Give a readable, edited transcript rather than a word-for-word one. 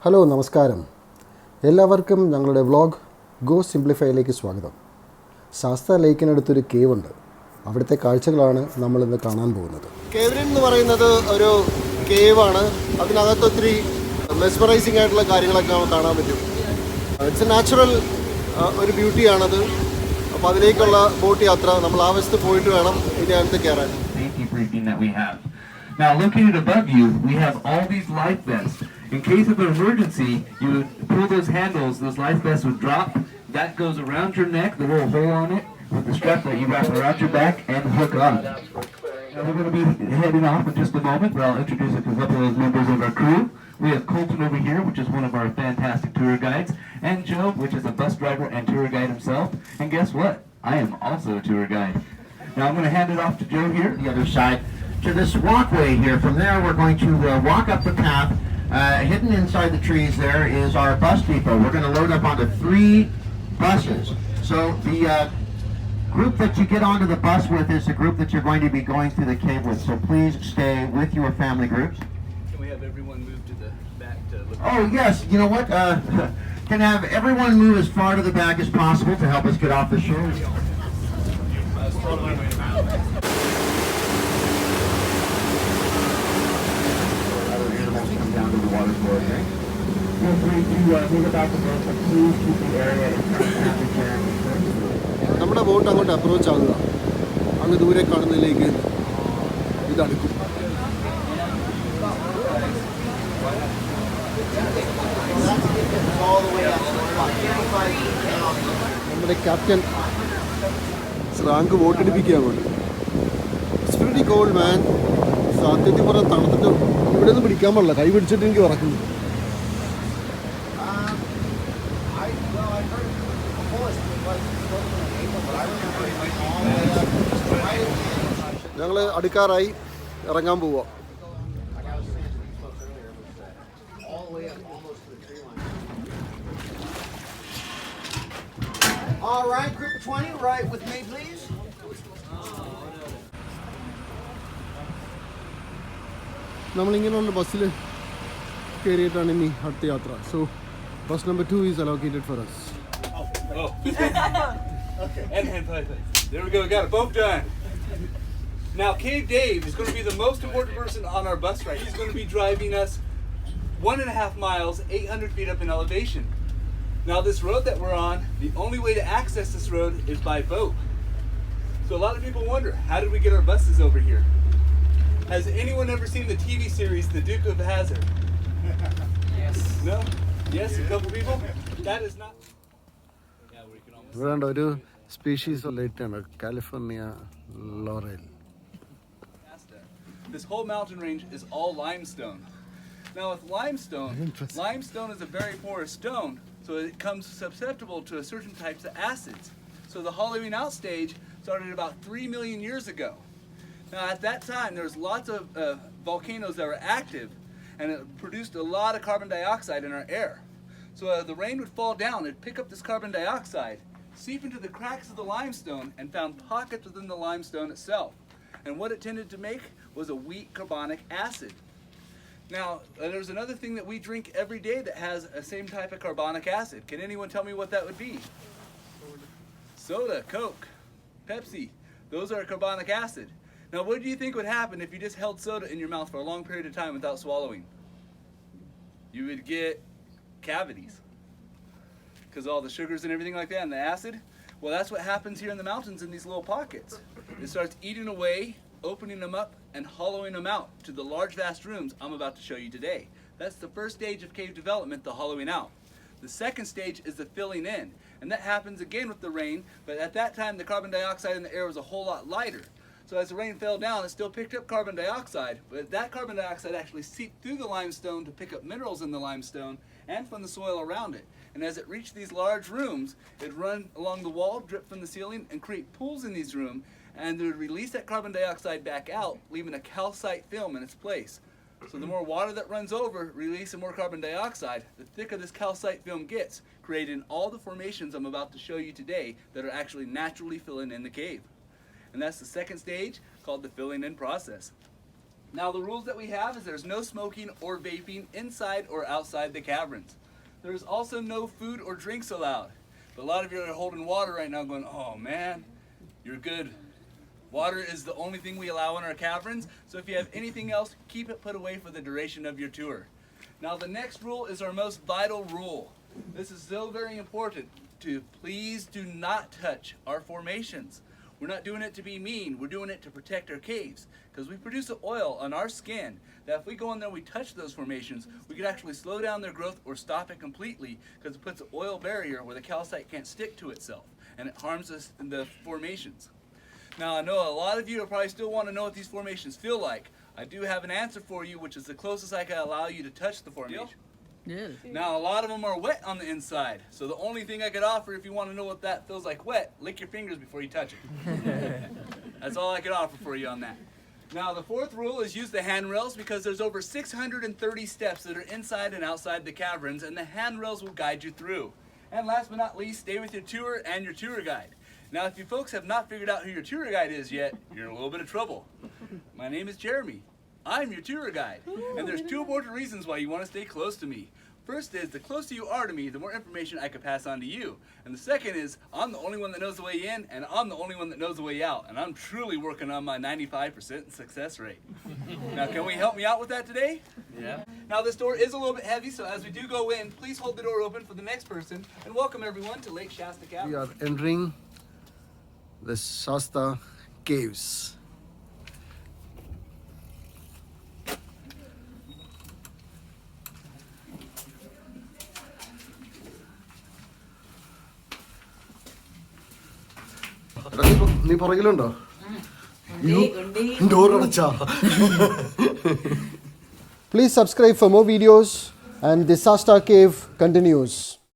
Hello നമസ്കാരം, എല്ലാവർക്കും ഞങ്ങളുടെ വ്ളോഗ് ഗോ സിംപ്ലിഫൈയിലേക്ക് സ്വാഗതം. ശാസ്ത ലേക്കിനടുത്തൊരു കേവ് ഉണ്ട്. അവിടുത്തെ കാഴ്ചകളാണ് നമ്മളിന്ന് കാണാൻ പോകുന്നത്. കേവ്രിൻ എന്ന് പറയുന്നത് ഒരു കേവാണ്. അതിനകത്ത് ഒത്തിരി മെസ്മറൈസിംഗ് ആയിട്ടുള്ള കാര്യങ്ങളൊക്കെ നമുക്ക് കാണാൻ പറ്റും. ഇറ്റ്സ് എ നാച്ചുറൽ ഒരു ബ്യൂട്ടിയാണത്. അപ്പോൾ അതിലേക്കുള്ള ബോട്ട് യാത്ര നമ്മൾ ആ വശത്ത് പോയിട്ട് വേണം ഇനി അടുത്ത് കയറാൻ. Now, located above you, we have all these life vests. In case of an emergency, you would pull those handles, those life vests would drop. That goes around your neck, the little hole on it, with the strap that you wrap around your back and hook on. Now, we're going to be heading off in just a moment, but I'll introduce a couple of those members of our crew. We have Colton over here, which is one of our fantastic tour guides, and Joe, which is a bus driver and tour guide himself. And guess what? I am also a tour guide. Now, I'm going to hand it off to Joe here, the other side, to this walkway here. From there, we're going to walk up the path. Hidden inside the trees there is our bus depot. We're going to load up onto 3 buses. So the group that you get onto the bus with is the group that you're going to be going through the cave with. So please stay with your family groups. Can we have everyone move to the back to look? Oh yes, you know what? Can have everyone move as far to the back as possible to help us get off the shore. Down to the water floor, okay? Feel free to move about the boat, but please keep the area in front of the നമ്മുടെ boat അങ്ങോട്ട് approach ആകുക. അങ്ങ് ദൂരെ കാണുന്നതിലേക്ക് ഇതടുക്കും. നമ്മുടെ captain ശ്രാങ്ക് ബോട്ടടിപ്പിക്കുക അങ്ങോട്ട്. It's very called മാൻ. സത്യത്തിൽ പറഞ്ഞാൽ തണുത്തിട്ട് ഇവിടെ നിന്ന് പിടിക്കാൻ പാടില്ല. കൈ പിടിച്ചിട്ട് എനിക്ക് പറക്കുന്നു. ഞങ്ങൾ അടുക്കാറായി ഇറങ്ങാൻ പോവാം. All right, group of 20, right with me, please. നമ്മളിങ്ങനെയുള്ള ബസ്സിൽ കയറിയിട്ടാണ് ഇനി അടുത്ത യാത്ര. So bus number 2 is allocated four us. Okay. And there we go. We got it both done. Now, Cave Dave is going to be the most important person on our bus ride. He's going to be driving us 1.5 miles, 800 feet up in elevation. Now, this road that we're on, the only way to access this road is by boat. So a lot of people wonder, how did we get our buses over here? Has anyone ever seen the TV series The Duke of Hazzard? Yes. No? Yes, a couple people? That is not... Yeah, we can almost... ഇവിടെ ഒരു species ലൈറ്റാണ്, California laurel. This whole mountain range is all limestone. Now with limestone is a very porous stone, so it becomes susceptible to certain types of acids. So the hollowing out stage started about 3 million years ago. Now at that time there was lots of volcanoes that were active, and it produced a lot of carbon dioxide in our air. So the rain would fall down, it'd pick up this carbon dioxide, seep into the cracks of the limestone, and found pockets within the limestone itself. And what it tended to make was a weak carbonic acid. Now, there's another thing that we drink every day that has the same type of carbonic acid. Can anyone tell me what that would be? Soda, Coke, Pepsi. Those are carbonic acid. Now, what do you think would happen if you just held soda in your mouth for a long period of time without swallowing? You would get cavities. Because all the sugars and everything like that and the acid. Well, that's what happens here in the mountains in these little pockets. It starts eating away, opening them up, and hollowing them out to the large vast rooms I'm about to show you today. That's the first stage of cave development, the hollowing out. The second stage is the filling in, and that happens again with the rain, but at that time the carbon dioxide in the air was a whole lot lighter. So as the rain fell down, it still picked up carbon dioxide, but that carbon dioxide actually seeped through the limestone to pick up minerals in the limestone and from the soil around it. And as it reached these large rooms, it'd run along the wall, drip from the ceiling, and create pools in these rooms, and it would release that carbon dioxide back out, leaving a calcite film in its place. So the more water that runs over, releasing more carbon dioxide, the thicker this calcite film gets, creating all the formations I'm about to show you today that are actually naturally filling in the cave. And that's the second stage, called the filling in process. Now the rules that we have is there's no smoking or vaping inside or outside the caverns. There's also no food or drinks allowed. But a lot of you are holding water right now going, oh man, you're good. Water is the only thing we allow in our caverns, so if you have anything else, keep it put away for the duration of your tour. Now the next rule is our most vital rule. This is so very important to please do not touch our formations. We're not doing it to be mean, we're doing it to protect our caves, because we produce an oil on our skin that if we go in there and we touch those formations, we could actually slow down their growth or stop it completely, because it puts an oil barrier where the calcite can't stick to itself, and it harms us in the formations. Now I know a lot of you will probably still want to know what these formations feel like. I do have an answer for you, which is the closest I can allow you to touch the formation. Yeah. Now a lot of them are wet on the inside, so the only thing I could offer if you want to know what that feels like wet, lick your fingers before you touch it. That's all I could offer for you on that. Now the fourth rule is use the handrails because there's over 630 steps that are inside and outside the caverns, and the handrails will guide you through. And last but not least, stay with your tour and your tour guide. Now if you folks have not figured out who your tour guide is yet, you're in a little bit of trouble. My name is Jeremy. I'm your tour guide, and there's two important reasons why you want to stay close to me. First is, the closer you are to me, the more information I can pass on to you. And the second is, I'm the only one that knows the way in, and I'm the only one that knows the way out. And I'm truly working on my 95% success rate. Now, can we help me out with that today? Yeah. Now, this door is a little bit heavy, so as we do go in, please hold the door open for the next person. And welcome everyone to Lake Shasta Caverns. We are entering the Shasta Caves. നീ പുറകിലുണ്ടോ? Door അടച്ചാ. Please subscribe for more videos and the Shasta Cave continues.